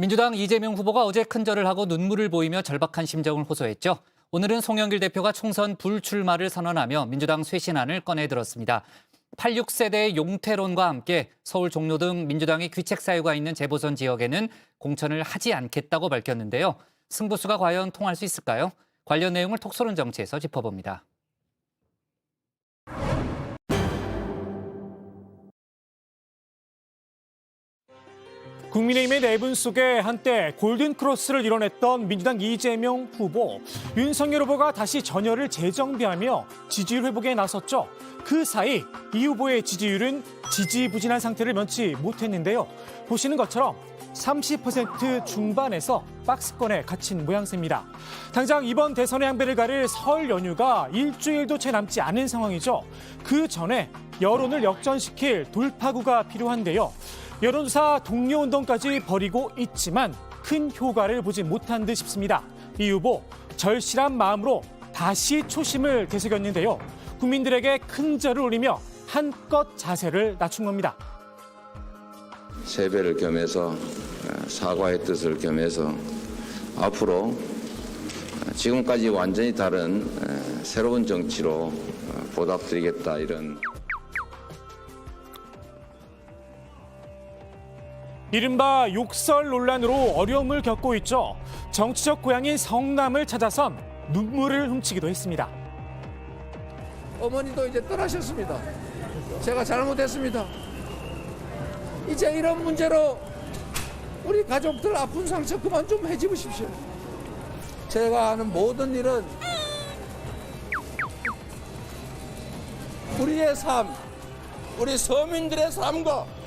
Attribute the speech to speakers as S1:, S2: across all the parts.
S1: 민주당 이재명 후보가 어제 큰절을 하고 눈물을 보이며 절박한 심정을 호소했죠. 오늘은 송영길 대표가 총선 불출마를 선언하며 민주당 쇄신안을 꺼내들었습니다. 86세대의 용태론과 함께 서울 종로 등 민주당의 귀책 사유가 있는 재보선 지역에는 공천을 하지 않겠다고 밝혔는데요. 승부수가 과연 통할 수 있을까요? 관련 내용을 톡소론 정치에서 짚어봅니다.
S2: 국민의힘의 내분 속에 한때 골든크로스를 이뤄냈던 민주당 이재명 후보, 윤석열 후보가 다시 전열을 재정비하며 지지율 회복에 나섰죠. 그 사이 이 후보의 지지율은 지지부진한 상태를 면치 못했는데요. 보시는 것처럼 30% 중반에서 박스권에 갇힌 모양새입니다. 당장 이번 대선의 향배를 가릴 설 연휴가 일주일도 채 남지 않은 상황이죠. 그 전에 여론을 역전시킬 돌파구가 필요한데요. 여론조사 동료운동까지 벌이고 있지만 큰 효과를 보지 못한 듯 싶습니다. 이 후보 절실한 마음으로 다시 초심을 되새겼는데요. 국민들에게 큰 절을 올리며 한껏 자세를 낮춘 겁니다.
S3: 세배를 겸해서 사과의 뜻을 겸해서 앞으로 지금까지 완전히 다른 새로운 정치로 보답드리겠다 이런.
S2: 이른바 욕설 논란으로 어려움을 겪고 있죠. 정치적 고향인 성남을 찾아선 눈물을 훔치기도 했습니다.
S4: 어머니도 이제 떠나셨습니다. 제가 잘못했습니다. 이제 이런 문제로 우리 가족들 아픈 상처 그만 좀 해집으십시오. 제가 하는 모든 일은 우리의 삶, 우리 서민들의 삶과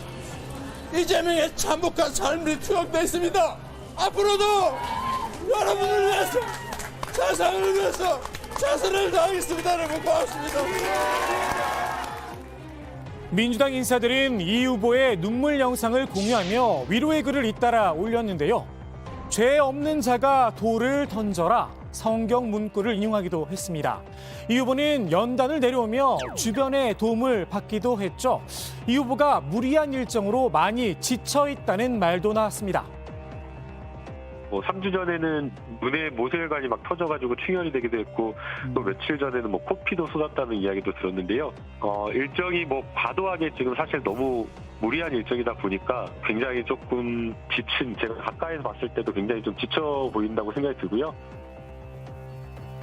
S4: 이재명의 참혹한 삶이 투영되어 있습니다. 앞으로도 여러분을 위해서, 세상을 위해서 최선을 다하겠습니다. 여러분 고맙습니다.
S2: 민주당 인사들은 이 후보의 눈물 영상을 공유하며 위로의 글을 잇따라 올렸는데요. 죄 없는 자가 돌을 던져라 성경 문구를 인용하기도 했습니다. 이 후보는 연단을 내려오며 주변의 도움을 받기도 했죠. 이 후보가 무리한 일정으로 많이 지쳐 있다는 말도 나왔습니다.
S5: 3주 전에는 눈에 모세혈관이 막 터져가지고 충혈이 되기도 했고 또 며칠 전에는 코피도 쏟았다는 이야기도 들었는데요. 일정이 과도하게 지금 사실 너무 무리한 일정이다 보니까 굉장히 조금 지친, 제가 가까이서 봤을 때도 굉장히 좀 지쳐 보인다고 생각이 들고요.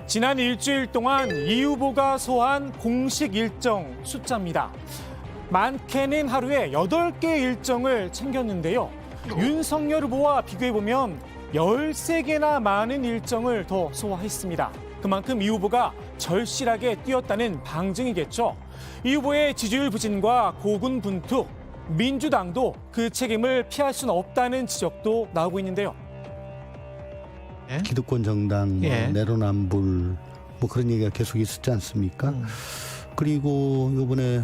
S2: 지난 일주일 동안 이 후보가 소화한 공식 일정 숫자입니다. 많게는 하루에 8개 일정을 챙겼는데요. 윤석열 후보와 비교해보면 13개나 많은 일정을 더 소화했습니다. 그만큼 이 후보가 절실하게 뛰었다는 방증이겠죠. 이 후보의 지지율 부진과 고군분투, 민주당도 그 책임을 피할 수는 없다는 지적도 나오고 있는데요.
S6: 기득권 정당, 내로남불 그런 얘기가 계속 있었지 않습니까? 그리고 이번에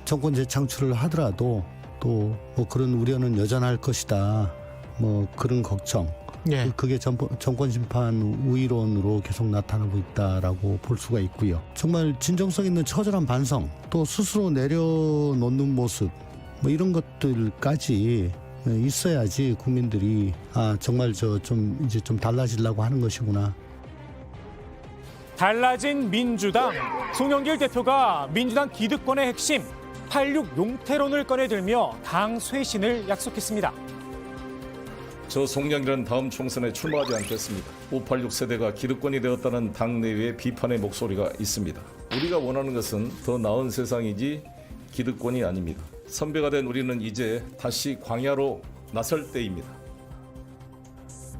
S6: 정권 재창출을 하더라도 또 그런 우려는 여전할 것이다. 그런 걱정. 그게 정권 심판 우위론으로 계속 나타나고 있다라고 볼 수가 있고요. 정말 진정성 있는 처절한 반성, 또 스스로 내려놓는 모습, 이런 것들까지 있어야지 국민들이 정말 이제 좀 달라지려고 하는 것이구나.
S2: 달라진 민주당, 송영길 대표가 민주당 기득권의 핵심 86 용태론을 꺼내들며 당 쇄신을 약속했습니다.
S7: 저 송영길은 다음 총선에 출마하지 않겠습니다. 586 세대가 기득권이 되었다는 당내외의 비판의 목소리가 있습니다. 우리가 원하는 것은 더 나은 세상이지 기득권이 아닙니다. 선배가 된 우리는 이제 다시 광야로 나설 때입니다.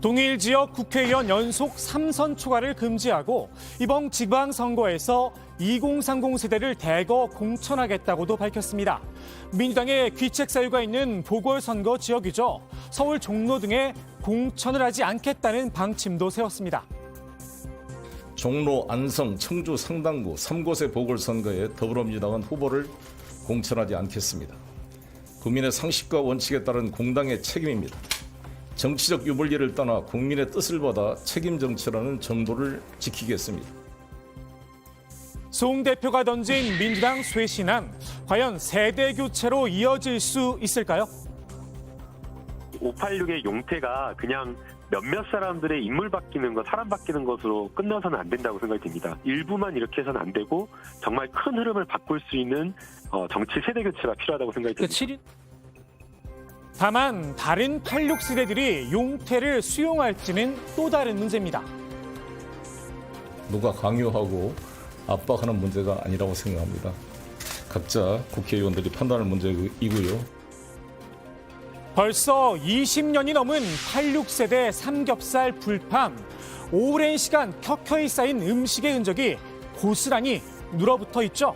S2: 동일 지역 국회의원 연속 3선 초과를 금지하고 이번 지방선거에서 2030 세대를 대거 공천하겠다고도 밝혔습니다. 민주당의 귀책 사유가 있는 보궐선거 지역이죠. 서울 종로 등에 공천을 하지 않겠다는 방침도 세웠습니다.
S7: 종로, 안성, 청주, 상당구 3곳의 보궐선거에 더불어민주당은 후보를 공천하지 않겠습니다. 국민의 상식과 원칙에 따른 공당의 책임입니다. 정치적 유불리를 떠나 국민의 뜻을 받아 책임 정치라는 정도를 지키겠습니다.
S2: 송 대표가 던진 민주당 쇄신안, 과연 세대 교체로 이어질 수 있을까요?
S5: 586의 용태가 그냥 몇몇 사람들의 인물 바뀌는 것, 사람 바뀌는 것으로 끝나서는 안 된다고 생각이 듭니다. 일부만 이렇게 해서는 안 되고 정말 큰 흐름을 바꿀 수 있는 정치 세대 교체가 필요하다고 생각이 듭니다.
S2: 다만 다른 86 세대들이 용태를 수용할지는 또 다른 문제입니다.
S7: 누가 강요하고 압박하는 문제가 아니라고 생각합니다. 각자 국회의원들이 판단할 문제이고요.
S2: 벌써 20년이 넘은 86세대 삼겹살 불판. 오랜 시간 켜켜이 쌓인 음식의 흔적이 고스란히 눌어붙어 있죠.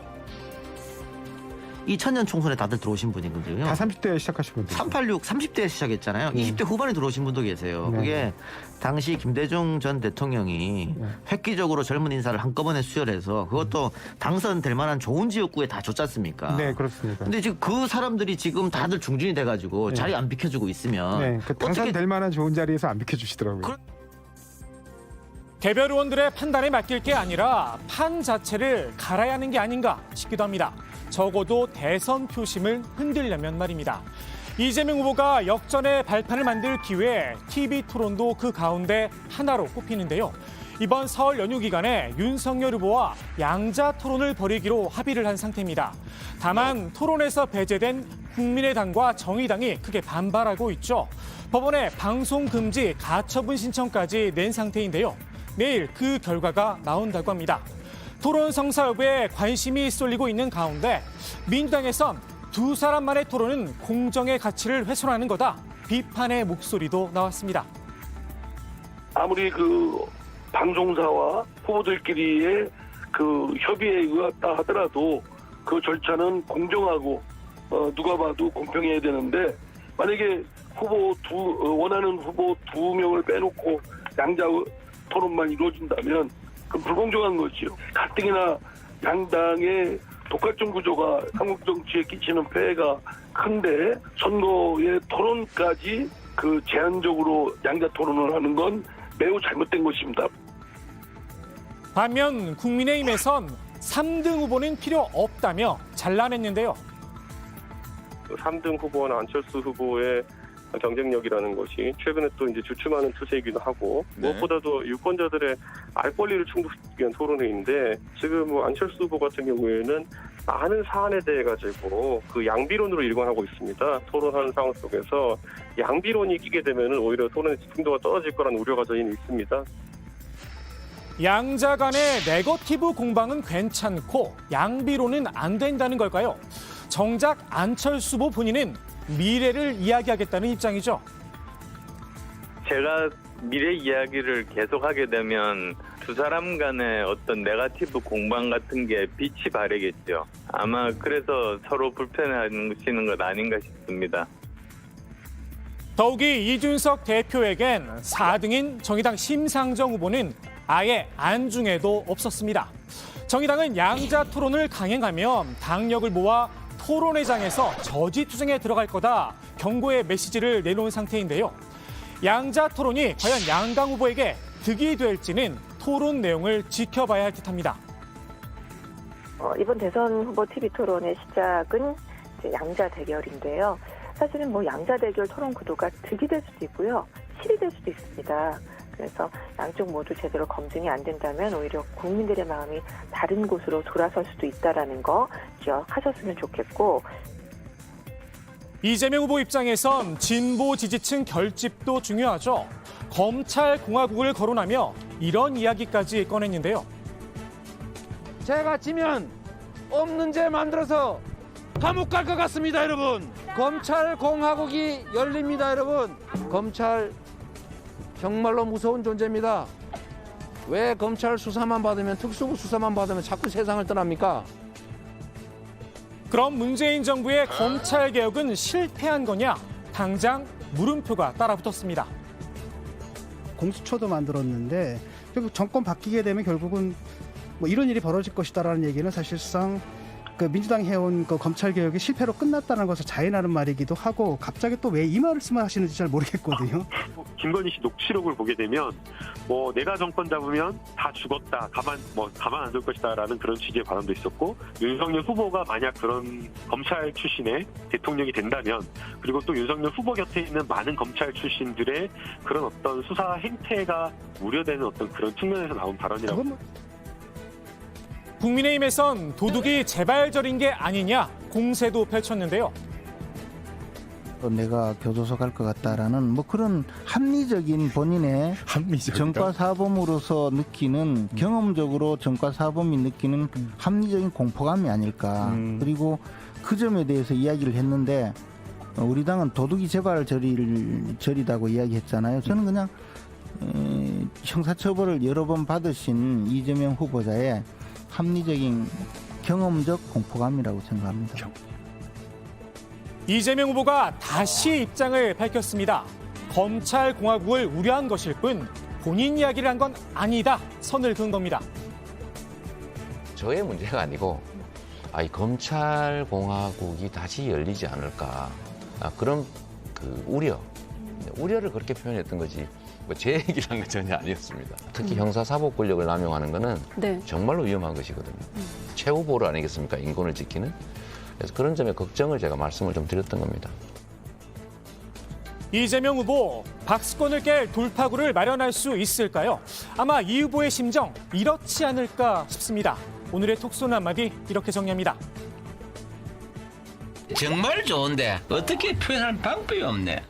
S8: 2000년 총선에 다들 들어오신 분이거든요.
S9: 다 30대에 시작하신 분들.
S8: 386, 30대에 시작했잖아요. 20대 후반에 들어오신 분도 계세요.
S9: 네.
S8: 그게 당시 김대중 전 대통령이 획기적으로 젊은 인사를 한꺼번에 수혈해서 그것도 당선될 만한 좋은 지역구에 다 줬지 않습니까?
S9: 네, 그렇습니다.
S8: 근데 지금 그 사람들이 지금 다들 중진이 돼가지고
S9: 네.
S8: 자리 안 비켜주고 있으면
S9: 네, 그 당선될 만한 좋은 자리에서 안 비켜주시더라고요.
S2: 개별 의원들의 판단에 맡길 게 아니라 판 자체를 갈아야 하는 게 아닌가 싶기도 합니다. 적어도 대선 표심을 흔들려면 말입니다. 이재명 후보가 역전의 발판을 만들 기회에 TV 토론도 그 가운데 하나로 꼽히는데요. 이번 설 연휴 기간에 윤석열 후보와 양자 토론을 벌이기로 합의를 한 상태입니다. 다만 토론에서 배제된 국민의당과 정의당이 크게 반발하고 있죠. 법원에 방송 금지 가처분 신청까지 낸 상태인데요. 내일 그 결과가 나온다고 합니다. 토론 성사 여부에 관심이 쏠리고 있는 가운데 민주당에선 두 사람만의 토론은 공정의 가치를 훼손하는 거다. 비판의 목소리도 나왔습니다.
S10: 아무리 그 방송사와 후보들끼리의 그 협의에 의했다 하더라도 그 절차는 공정하고 누가 봐도 공평해야 되는데 만약에 원하는 후보 2명을 빼놓고 양자 토론만 이루어진다면 그럼 불공정한 거지요. 가뜩이나 양당의 독과점 구조가 한국 정치에 끼치는 폐해가 큰데 선거의 토론까지 그 제한적으로 양자 토론을 하는 건 매우 잘못된 것입니다.
S2: 반면 국민의힘에선 3등 후보는 필요 없다며 잘라냈는데요.
S5: 3등 후보나 안철수 후보의 경쟁력이라는 것이 최근에 또 이제 주춤하는 추세이기도 하고 무엇보다도 유권자들의 알 권리를 충족시키기 위한 토론회인데 지금 뭐 안철수 후보 같은 경우에는 많은 사안에 대해 가지고 그 양비론으로 일관하고 있습니다. 토론하는 상황 속에서 양비론이 끼게 되면은 오히려 토론의 집중도가 떨어질 거라는 우려가 저희는 있습니다.
S2: 양자 간의 네거티브 공방은 괜찮고 양비론은 안 된다는 걸까요? 정작 안철수 후보 본인은 미래를 이야기하겠다는 입장이죠.
S11: 제가 미래 이야기를 계속하게 되면 두 사람 간의 어떤 네거티브 공방 같은 게 빛이 바래겠죠. 아마 그래서 서로 불편해하시는 것 아닌가 싶습니다.
S2: 더욱이 이준석 대표에겐 4등인 정의당 심상정 후보는 아예 안중에도 없었습니다. 정의당은 양자 토론을 강행하면 당력을 모아 토론회장에서 저지투쟁에 들어갈 거다 경고의 메시지를 내놓은 상태인데요. 양자 토론이 과연 양강 후보에게 득이 될지는 토론 내용을 지켜봐야 할 듯합니다.
S12: 이번 대선 후보 TV 토론의 시작은 이제 양자 대결인데요. 사실은 뭐 양자 대결 토론 구도가 득이 될 수도 있고요, 실이 될 수도 있습니다. 그래서 양쪽 모두 제대로 검증이 안 된다면 오히려 국민들의 마음이 다른 곳으로 돌아설 수도 있다라는 거 기억하셨으면 좋겠고.
S2: 이재명 후보 입장에선 진보 지지층 결집도 중요하죠. 검찰 공화국을 거론하며 이런 이야기까지 꺼냈는데요.
S4: 제가 지면 없는 죄 만들어서 감옥 갈 것 같습니다, 여러분. 검찰 공화국이 열립니다, 여러분. 검찰 정말로 무서운 존재입니다. 왜 검찰 수사만 받으면, 특수부 수사만 받으면 자꾸 세상을 떠납니까?
S2: 그럼 문재인 정부의 검찰 개혁은 실패한 거냐? 당장 물음표가 따라붙었습니다.
S13: 공수처도 만들었는데 결국 정권 바뀌게 되면 결국은 뭐 이런 일이 벌어질 것이다라는 얘기는 사실상 그 민주당이 해온 그 검찰 개혁이 실패로 끝났다는 것을 자인하는 말이기도 하고 갑자기 또 왜 이 말씀을 하시는지 잘 모르겠거든요.
S5: 김건희 씨 녹취록을 보게 되면 뭐 내가 정권 잡으면 다 죽었다, 가만 안 둘 것이다라는 그런 취지의 발언도 있었고, 윤석열 후보가 만약 그런 검찰 출신의 대통령이 된다면, 그리고 또 윤석열 후보 곁에 있는 많은 검찰 출신들의 그런 어떤 수사 행태가 우려되는 어떤 그런 측면에서 나온 발언이라고.
S2: 국민의힘에선 도둑이 재발절인 게 아니냐 공세도 펼쳤는데요.
S14: 내가 교도소 갈 것 같다라는 뭐 그런 합리적인 본인의 전과사범으로서 느끼는 경험적으로 전과사범이 느끼는 합리적인 공포감이 아닐까. 그리고 그 점에 대해서 이야기를 했는데 우리 당은 도둑이 재발절이다고 이야기했잖아요. 저는 그냥 형사처벌을 여러 번 받으신 이재명 후보자의 합리적인 경험적 공포감이라고 생각합니다.
S2: 이재명 후보가 다시 입장을 밝혔습니다. 검찰공화국을 우려한 것일 뿐 본인 이야기를 한 건 아니다. 선을 그은 겁니다.
S15: 저의 문제가 아니고 이 검찰공화국이 다시 열리지 않을까, 그런 그 우려를 그렇게 표현했던 거지 뭐 제 얘기를 한 건 전혀 아니었습니다. 특히 형사사법 권력을 남용하는 거는 정말로 위험한 것이거든요. 최후보를 아니겠습니까? 인권을 지키는. 그래서 그런 점에 걱정을 제가 말씀을 좀 드렸던 겁니다.
S2: 이재명 후보, 박스권을 깰 돌파구를 마련할 수 있을까요? 아마 이 후보의 심정 이렇지 않을까 싶습니다. 오늘의 톡 쏘는 한마디 이렇게 정리합니다.
S16: 정말 좋은데 어떻게 표현할 방법이 없네.